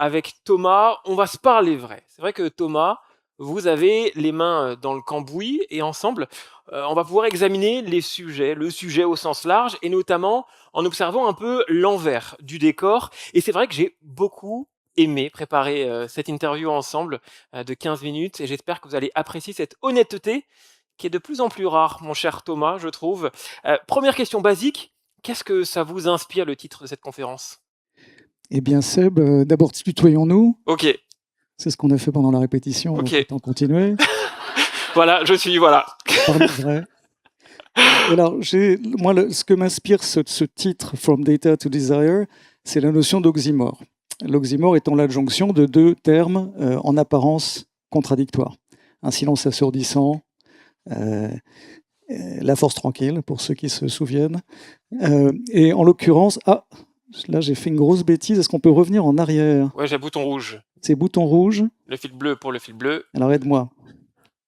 avec Thomas, on va se parler vrai. C'est vrai que Thomas, vous avez les mains dans le cambouis et ensemble, on va pouvoir examiner les sujets, le sujet au sens large et notamment en observant un peu l'envers du décor. Et c'est vrai que j'ai beaucoup aimé préparer cette interview ensemble de 15 minutes et j'espère que vous allez apprécier cette honnêteté qui est de plus en plus rare, mon cher Thomas, je trouve. Première question basique, qu'est-ce que ça vous inspire le titre de cette conférence? Eh bien, Seb, d'abord tutoyons-nous. Ok, C'est ce qu'on a fait pendant la répétition, donc ok. autant continuer. Voilà, je suis, voilà. Parlons vrai. Alors, moi, ce que m'inspire ce titre, From Data to Desire, c'est la notion d'oxymore. L'oxymore étant l'adjonction de deux termes en apparence contradictoires. Un silence assourdissant, euh, la force tranquille, pour ceux qui se souviennent. Et en l'occurrence, là j'ai fait une grosse bêtise, est-ce qu'on peut revenir en arrière? Ouais, j'ai un bouton rouge. Ces boutons rouges, Le fil bleu pour le fil bleu, alors aide-moi.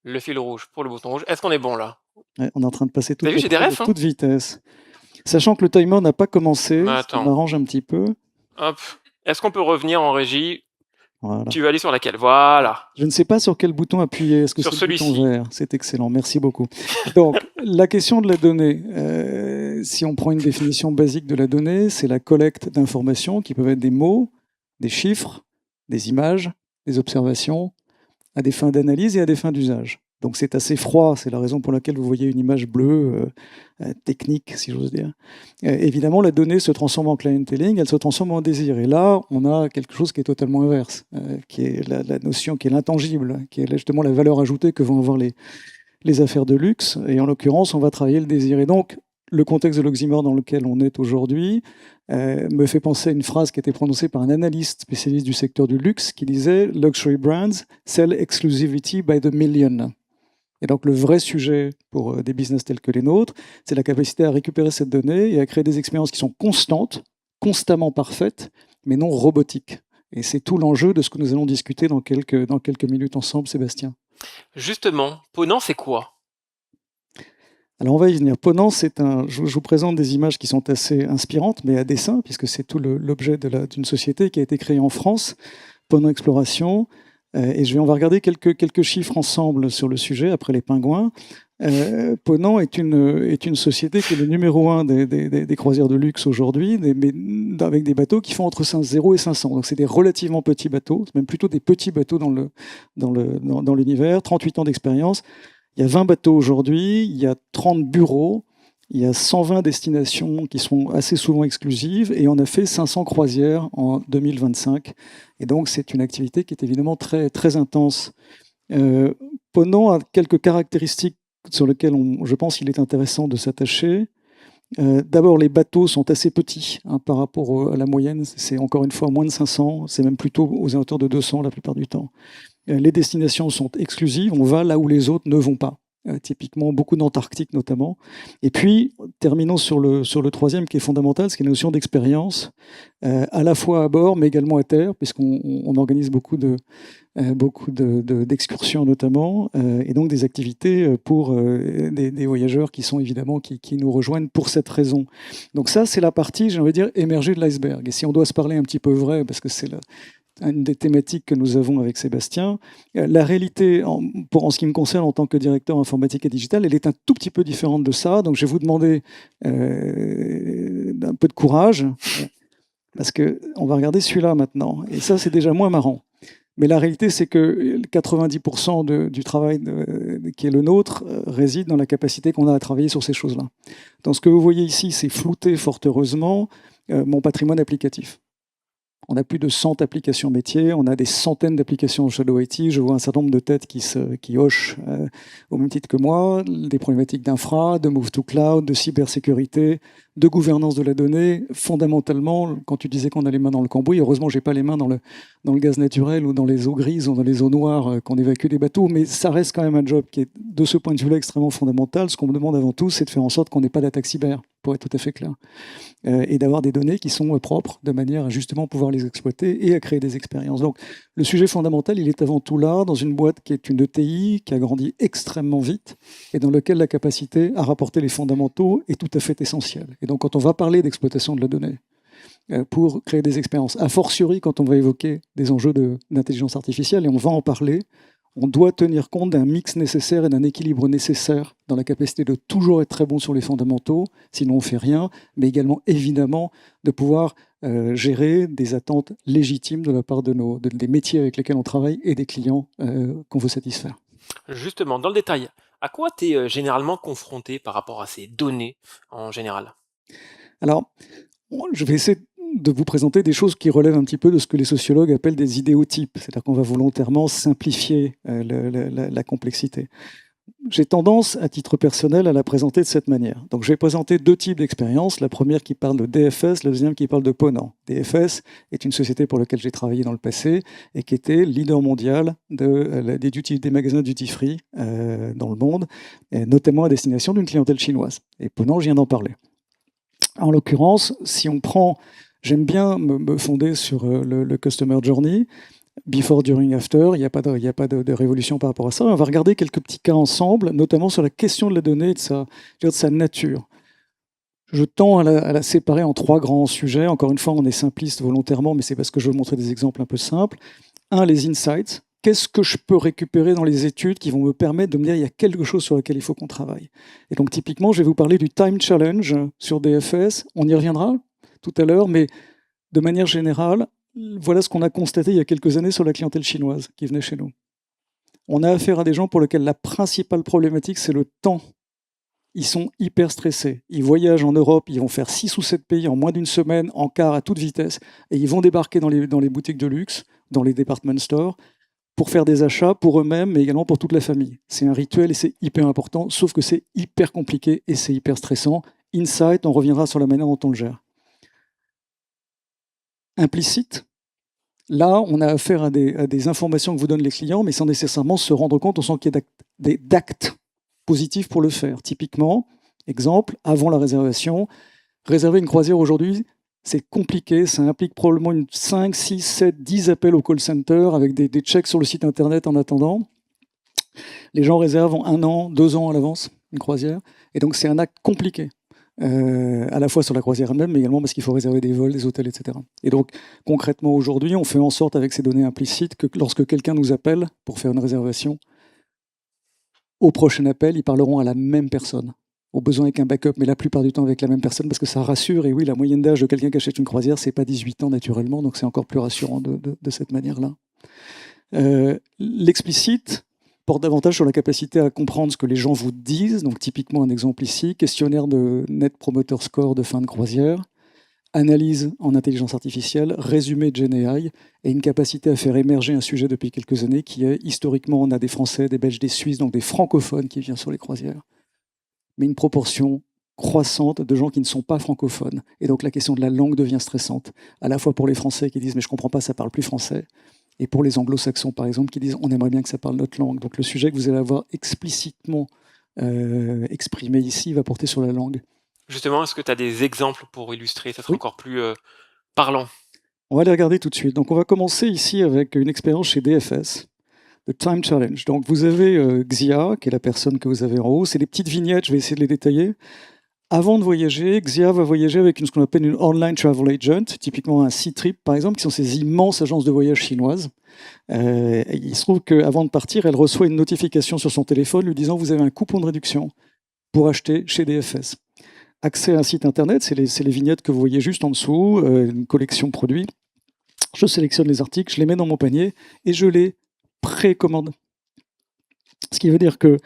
le fil rouge pour le bouton rouge. Est-ce qu'on est bon là? Ouais, on est en train de passer T'as toutes vu, les j'ai des preuves à refs, hein? toute vitesse. Sachant que le timer n'a pas commencé, ce qui Attends, m'arrange un petit peu. hop. Est-ce qu'on peut revenir en régie? Voilà. Tu veux aller sur laquelle? Voilà. Je ne sais pas sur quel bouton appuyer. Est-ce que Sur c'est le bouton celui-ci. vert? C'est excellent, merci beaucoup. Donc, la question de la donnée, si on prend une définition basique de la donnée, c'est la collecte d'informations qui peuvent être des mots, des chiffres, des images, des observations, à des fins d'analyse et à des fins d'usage. Donc c'est assez froid, c'est la raison pour laquelle vous voyez une image bleue, technique, si j'ose dire. Évidemment, la donnée se transforme en clienteling, elle se transforme en désir. Et là, on a quelque chose qui est totalement inverse, qui est la notion qui est l'intangible, qui est justement la valeur ajoutée que vont avoir les affaires de luxe. Et en l'occurrence, on va travailler le désir. Et donc, le contexte de l'oxymore dans lequel on est aujourd'hui me fait penser à une phrase qui a été prononcée par un analyste spécialiste du secteur du luxe qui disait Luxury brands sell exclusivity by the million. Et donc le vrai sujet pour des business tels que les nôtres, c'est la capacité à récupérer cette donnée et à créer des expériences qui sont constantes, constamment parfaites, mais non robotiques. Et c'est tout l'enjeu de ce que nous allons discuter dans quelques minutes ensemble, Sébastien. Justement, Ponant, c'est quoi? Alors on va y venir. Ponant, je vous présente des images qui sont assez inspirantes, mais à dessein, puisque c'est tout l'objet d'une société qui a été créée en France, Ponant Exploration. Et on va regarder quelques chiffres ensemble sur le sujet, après les pingouins. Ponant est une société qui est le numéro 1 des croisières de luxe aujourd'hui, avec des bateaux qui font entre 0 et 500. Donc c'est des relativement petits bateaux, c'est même plutôt des petits bateaux dans l'univers, 38 ans d'expérience. Il y a 20 bateaux aujourd'hui, il y a 30 bureaux, il y a 120 destinations qui sont assez souvent exclusives et on a fait 500 croisières en 2025. Et donc c'est une activité qui est évidemment très, très intense. Ponant a quelques caractéristiques sur lesquelles je pense qu'il est intéressant de s'attacher. D'abord, les bateaux sont assez petits par rapport à la moyenne. C'est encore une fois moins de 500, c'est même plutôt aux alentours de 200 la plupart du temps. Les destinations sont exclusives, on va là où les autres ne vont pas. Typiquement, beaucoup d'Antarctique notamment. Et puis, terminons sur le troisième qui est fondamental, c'est la notion d'expérience, à la fois à bord, mais également à terre, puisqu'on organise beaucoup d'excursions notamment, et donc des activités pour des voyageurs qui sont évidemment qui nous rejoignent pour cette raison. Donc ça, c'est la partie, j'ai envie de dire, émergée de l'iceberg. Et si on doit se parler un petit peu vrai, parce que c'est une des thématiques que nous avons avec Sébastien. La réalité, en ce qui me concerne en tant que directeur informatique et digital, elle est un tout petit peu différente de ça. Donc je vais vous demander un peu de courage, parce qu'on va regarder celui-là maintenant. Et ça, c'est déjà moins marrant. Mais la réalité, c'est que 90% du travail qui est le nôtre réside dans la capacité qu'on a à travailler sur ces choses-là. Donc ce que vous voyez ici, c'est flouté fort heureusement mon patrimoine applicatif. On a plus de 100 applications métiers, on a des centaines d'applications en Shadow IT. Je vois un certain nombre de têtes qui hochent au même titre que moi, des problématiques d'infra, de move to cloud, de cybersécurité, de gouvernance de la donnée. Fondamentalement, quand tu disais qu'on a les mains dans le cambouis, heureusement, j'ai pas les mains dans le gaz naturel ou dans les eaux grises ou dans les eaux noires qu'on évacue des bateaux, mais ça reste quand même un job qui est, de ce point de vue-là, extrêmement fondamental. Ce qu'on me demande avant tout, c'est de faire en sorte qu'on n'ait pas d'attaque cyber, pour être tout à fait clair. Et d'avoir des données qui sont propres, de manière à justement pouvoir les exploiter et à créer des expériences. Donc le sujet fondamental, il est avant tout là, dans une boîte qui est une ETI, qui a grandi extrêmement vite, et dans laquelle la capacité à rapporter les fondamentaux est tout à fait essentielle. Et donc quand on va parler d'exploitation de la donnée, pour créer des expériences. A fortiori, quand on va évoquer des enjeux d'intelligence artificielle, et on va en parler, on doit tenir compte d'un mix nécessaire et d'un équilibre nécessaire dans la capacité de toujours être très bon sur les fondamentaux, sinon on ne fait rien, mais également évidemment de pouvoir gérer des attentes légitimes de la part des métiers avec lesquels on travaille et des clients qu'on veut satisfaire. Justement, dans le détail, à quoi tu es généralement confronté par rapport à ces données en général? Alors, je vais essayer de vous présenter des choses qui relèvent un petit peu de ce que les sociologues appellent des idéotypes, c'est-à-dire qu'on va volontairement simplifier la complexité. J'ai tendance, à titre personnel, à la présenter de cette manière. Donc, je vais présenter deux types d'expériences. La première qui parle de DFS, la deuxième qui parle de Ponant. DFS est une société pour laquelle j'ai travaillé dans le passé et qui était leader mondial des magasins duty-free dans le monde, et notamment à destination d'une clientèle chinoise. Et Ponant, je viens d'en parler. En l'occurrence, si on prend, j'aime bien me fonder sur le Customer Journey, Before, During, After, il n'y a pas de révolution par rapport à ça. On va regarder quelques petits cas ensemble, notamment sur la question de la donnée et de sa nature. Je tends à la séparer en trois grands sujets. Encore une fois, on est simpliste volontairement, mais c'est parce que je veux montrer des exemples un peu simples. Un, les insights. Qu'est-ce que je peux récupérer dans les études qui vont me permettre de me dire il y a quelque chose sur lequel il faut qu'on travaille. Et donc typiquement, je vais vous parler du Time Challenge sur DFS. On y reviendra tout à l'heure, mais de manière générale, voilà ce qu'on a constaté il y a quelques années sur la clientèle chinoise qui venait chez nous. On a affaire à des gens pour lesquels la principale problématique, c'est le temps. Ils sont hyper stressés. Ils voyagent en Europe, ils vont faire 6 ou 7 pays en moins d'une semaine, en car à toute vitesse, et ils vont débarquer dans les boutiques de luxe, dans les department stores, pour faire des achats pour eux-mêmes, mais également pour toute la famille. C'est un rituel et c'est hyper important, sauf que c'est hyper compliqué et c'est hyper stressant. Insight, on reviendra sur la manière dont on le gère. Implicite, là, on a affaire à des informations que vous donnent les clients, mais sans nécessairement se rendre compte, on sent qu'il y a d'actes positifs pour le faire. Typiquement, exemple, avant la réservation, réserver une croisière aujourd'hui, c'est compliqué, ça implique probablement 5, 6, 7, 10 appels au call center avec des checks sur le site internet en attendant. Les gens réservent en 1 an, 2 ans à l'avance une croisière, et donc c'est un acte compliqué. À la fois sur la croisière elle-même, mais également parce qu'il faut réserver des vols, des hôtels, etc. Et donc, concrètement, aujourd'hui, on fait en sorte, avec ces données implicites, que lorsque quelqu'un nous appelle pour faire une réservation, au prochain appel, ils parleront à la même personne, au besoin avec un backup, mais la plupart du temps avec la même personne, parce que ça rassure. Et oui, la moyenne d'âge de quelqu'un qui achète une croisière, c'est pas 18 ans naturellement, donc c'est encore plus rassurant de cette manière-là. L'explicite porte davantage sur la capacité à comprendre ce que les gens vous disent. Donc typiquement un exemple ici, questionnaire de Net Promoter Score de fin de croisière, analyse en intelligence artificielle, résumé de GenAI et une capacité à faire émerger un sujet depuis quelques années qui est, historiquement, on a des Français, des Belges, des Suisses, donc des francophones qui viennent sur les croisières, mais une proportion croissante de gens qui ne sont pas francophones. Et donc la question de la langue devient stressante, à la fois pour les Français qui disent « mais je ne comprends pas, ça ne parle plus français », et pour les anglo-saxons, par exemple, qui disent « on aimerait bien que ça parle notre langue ». Donc le sujet que vous allez avoir explicitement exprimé ici va porter sur la langue. Justement, est-ce que tu as des exemples pour illustrer? Ça sera Oui. encore plus parlant. On va les regarder tout de suite. Donc on va commencer ici avec une expérience chez DFS, le Time Challenge. Donc vous avez Xia, qui est la personne que vous avez en haut. C'est des petites vignettes, je vais essayer de les détailler. Avant de voyager, Xia va voyager avec ce qu'on appelle une online travel agent, typiquement un C-Trip par exemple, qui sont ces immenses agences de voyage chinoises. Il se trouve qu'avant de partir, elle reçoit une notification sur son téléphone lui disant « vous avez un coupon de réduction pour acheter chez DFS ». Accès à un site internet, c'est les vignettes que vous voyez juste en dessous, une collection de produits. Je sélectionne les articles, je les mets dans mon panier et je les précommande. Ce qui veut dire que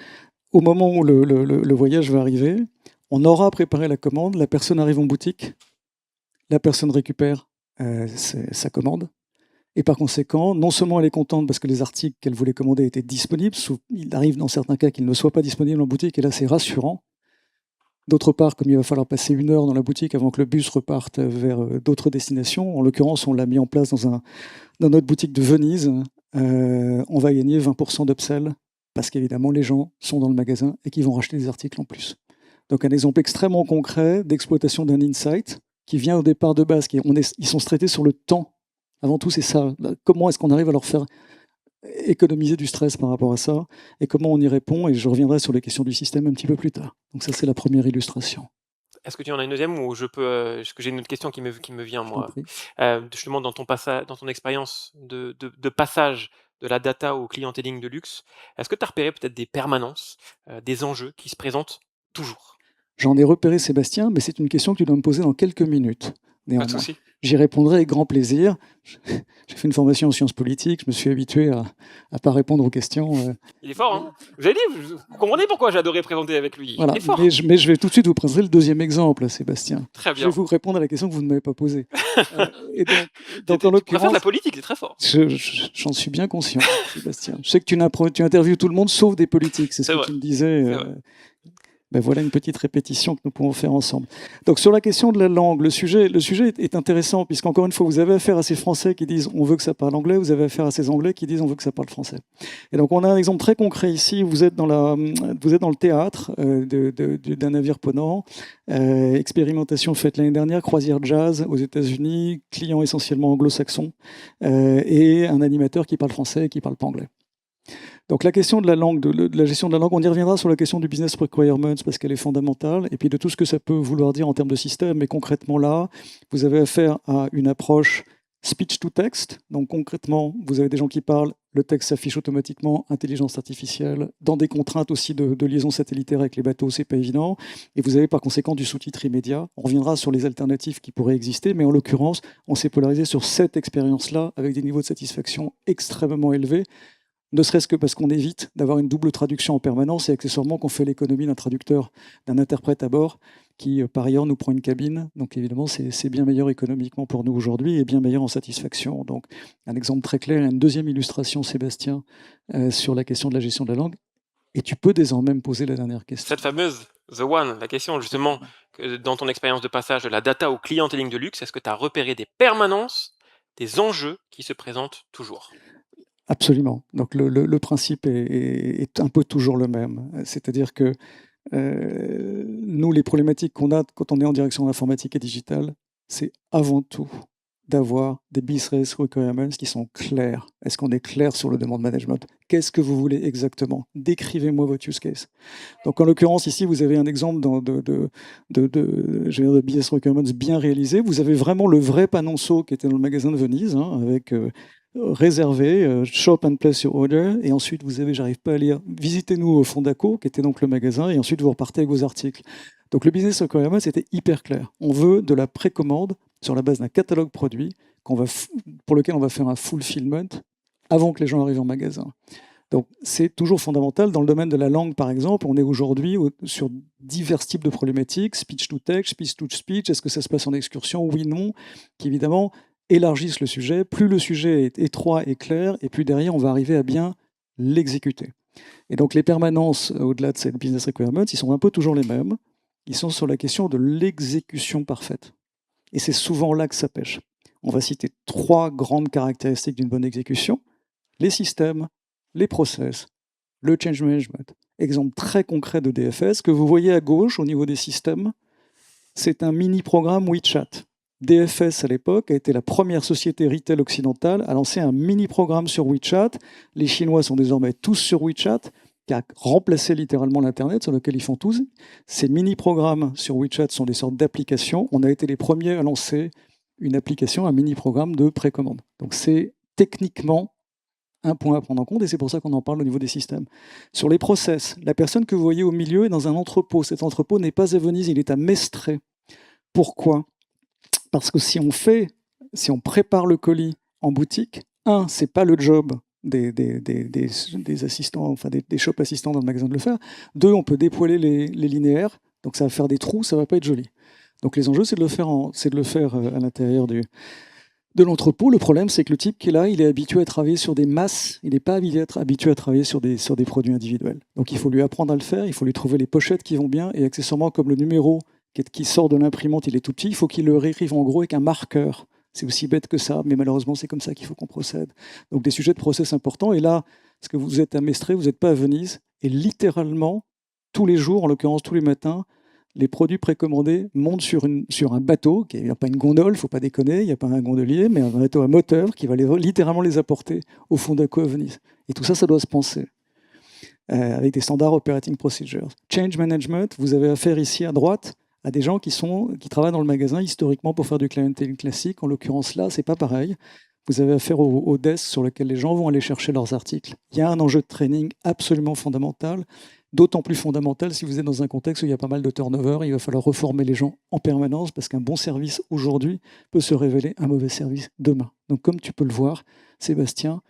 au moment où le voyage va arriver, on aura préparé la commande, la personne arrive en boutique, la personne récupère sa commande, et par conséquent, non seulement elle est contente parce que les articles qu'elle voulait commander étaient disponibles, il arrive dans certains cas qu'ils ne soient pas disponibles en boutique, et là c'est rassurant. D'autre part, comme il va falloir passer 1 heure dans la boutique avant que le bus reparte vers d'autres destinations, en l'occurrence on l'a mis en place dans notre boutique de Venise, on va gagner 20% d'upsell, parce qu'évidemment les gens sont dans le magasin et qu'ils vont racheter des articles en plus. Donc un exemple extrêmement concret d'exploitation d'un insight qui vient au départ de base. Ils sont traités sur le temps. Avant tout, c'est ça. Comment est-ce qu'on arrive à leur faire économiser du stress par rapport à ça et comment on y répond. Et je reviendrai sur les questions du système un petit peu plus tard. Donc ça, c'est la première illustration. Est-ce que tu en as une deuxième ou je peux, parce que j'ai une autre question qui me vient Je t'en moi. prie. Justement dans ton expérience de passage de la data au clienteling de luxe, est-ce que tu as repéré peut-être des permanences, des enjeux qui se présentent toujours? J'en ai repéré, Sébastien, mais c'est une question que tu dois me poser dans quelques minutes, Pas de néanmoins. souci. J'y répondrai avec grand plaisir. J'ai fait une formation en sciences politiques, je me suis habitué à pas répondre aux questions. Il est fort, hein? Vous avez dit, vous comprenez pourquoi j'ai adoré présenter avec lui. Il Voilà, est fort. mais je vais tout de suite vous présenter le deuxième exemple, Sébastien. Très Je vais bien. vous répondre à la question que vous ne m'avez pas posée. Et donc Tu en préfères la l'occurrence, politique, c'est très fort. j'en suis bien conscient, Sébastien. Je sais que tu interviews tout le monde sauf des politiques, c'est ce C'est que vrai, tu me disais. c'est vrai. Ben voilà une petite répétition que nous pouvons faire ensemble. Donc sur la question de la langue, le sujet est intéressant puisqu'encore une fois, vous avez affaire à ces Français qui disent on veut que ça parle anglais, vous avez affaire à ces Anglais qui disent on veut que ça parle français. Et donc on a un exemple très concret ici. Vous êtes dans le théâtre d'un navire ponant, expérimentation faite l'année dernière, croisière jazz aux États-Unis, client essentiellement anglo-saxon, et un animateur qui parle français et qui parle pas anglais. Donc la question de la langue, de la gestion de la langue, on y reviendra sur la question du business requirements parce qu'elle est fondamentale, et puis de tout ce que ça peut vouloir dire en termes de système. Mais concrètement là, vous avez affaire à une approche speech to text. Donc concrètement, vous avez des gens qui parlent, le texte s'affiche automatiquement, intelligence artificielle, dans des contraintes aussi de liaison satellitaire avec les bateaux, c'est pas évident. Et vous avez par conséquent du sous-titre immédiat. On reviendra sur les alternatives qui pourraient exister, mais en l'occurrence, on s'est polarisé sur cette expérience-là avec des niveaux de satisfaction extrêmement élevés, ne serait-ce que parce qu'on évite d'avoir une double traduction en permanence et accessoirement qu'on fait l'économie d'un traducteur, d'un interprète à bord qui, par ailleurs, nous prend une cabine. Donc évidemment, c'est bien meilleur économiquement pour nous aujourd'hui et bien meilleur en satisfaction. Donc un exemple très clair, une deuxième illustration, Sébastien, sur la question de la gestion de la langue. Et tu peux désormais me poser la dernière question. Cette fameuse The One, la question justement, que dans ton expérience de passage de la data au clienteling de luxe, est-ce que tu as repéré des permanences, des enjeux qui se présentent toujours? Absolument. Donc le principe est un peu toujours le même. C'est-à-dire que nous, les problématiques qu'on a quand on est en direction de l'informatique et digitale, c'est avant tout d'avoir des business requirements qui sont clairs. Est-ce qu'on est clair sur le demand management? Qu'est-ce que vous voulez exactement? Décrivez-moi votre use case. Donc en l'occurrence, ici, vous avez un exemple de business requirements bien réalisé. Vous avez vraiment le vrai panonceau qui était dans le magasin de Venise, hein, avec réservé, shop and place your order, et ensuite vous avez, j'arrive pas à lire, visitez-nous au Fondaco, qui était donc le magasin, et ensuite vous repartez avec vos articles. Donc le business requirement, c'était hyper clair. On veut de la précommande sur la base d'un catalogue produit pour lequel on va faire un fulfillment avant que les gens arrivent en magasin. Donc c'est toujours fondamental. Dans le domaine de la langue, par exemple, on est aujourd'hui sur divers types de problématiques, speech to text, speech to speech, est-ce que ça se passe en excursion? Oui, non, qui évidemment élargissent le sujet. Plus le sujet est étroit et clair, et plus derrière, on va arriver à bien l'exécuter. Et donc les permanences, au-delà de ces business requirements, ils sont un peu toujours les mêmes. Ils sont sur la question de l'exécution parfaite. Et c'est souvent là que ça pêche. On va citer 3 grandes caractéristiques d'une bonne exécution: les systèmes, les process, le change management. Exemple très concret de DFS, que vous voyez à gauche au niveau des systèmes, c'est un mini-programme WeChat. DFS, à l'époque, a été la première société retail occidentale à lancer un mini-programme sur WeChat. Les Chinois sont désormais tous sur WeChat, qui a remplacé littéralement l'Internet, sur lequel ils font tous. Ces mini-programmes sur WeChat sont des sortes d'applications. On a été les premiers à lancer une application, un mini-programme de précommande. Donc c'est techniquement un point à prendre en compte, et c'est pour ça qu'on en parle au niveau des systèmes. Sur les process, la personne que vous voyez au milieu est dans un entrepôt. Cet entrepôt n'est pas à Venise, il est à Mestre. Pourquoi? Parce que si on prépare le colis en boutique, c'est pas le job des assistants, enfin des shop assistants dans le magasin de le faire. 2, on peut dépoiler les linéaires, donc ça va faire des trous, ça va pas être joli. Donc les enjeux, c'est de le faire à l'intérieur de l'entrepôt. Le problème, c'est que le type qui est là, il est habitué à travailler sur des masses, il n'est pas habitué à travailler sur des produits individuels. Donc il faut lui apprendre à le faire, il faut lui trouver les pochettes qui vont bien, et accessoirement, comme le numéro qui sort de l'imprimante, il est tout petit, il faut qu'il le réécrive en gros avec un marqueur. C'est aussi bête que ça, mais malheureusement, c'est comme ça qu'il faut qu'on procède. Donc des sujets de process importants. Et là, parce que vous êtes à Mestre, vous n'êtes pas à Venise, et littéralement, tous les jours, en l'occurrence tous les matins, les produits précommandés montent sur un bateau, il n'y a pas une gondole, il ne faut pas déconner, il n'y a pas un gondolier, mais un bateau à moteur qui va littéralement les apporter au Fondaco à Venise. Et tout ça, ça doit se penser. Avec des standards operating procedures. Change management, vous avez affaire ici à droite à des gens qui travaillent dans le magasin historiquement pour faire du clienteling classique. En l'occurrence là, c'est pas pareil. Vous avez affaire au desk sur lequel les gens vont aller chercher leurs articles. Il y a un enjeu de training absolument fondamental, d'autant plus fondamental si vous êtes dans un contexte où il y a pas mal de turnover. Il va falloir reformer les gens en permanence parce qu'un bon service aujourd'hui peut se révéler un mauvais service demain. Donc comme tu peux le voir, Sébastien,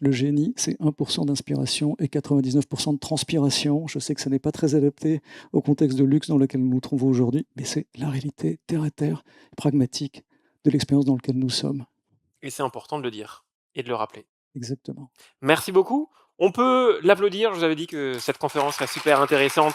le génie, c'est 1% d'inspiration et 99% de transpiration. Je sais que ça n'est pas très adapté au contexte de luxe dans lequel nous nous trouvons aujourd'hui, mais c'est la réalité terre à terre, pragmatique de l'expérience dans laquelle nous sommes. Et c'est important de le dire et de le rappeler. Exactement. Merci beaucoup. On peut l'applaudir. Je vous avais dit que cette conférence serait super intéressante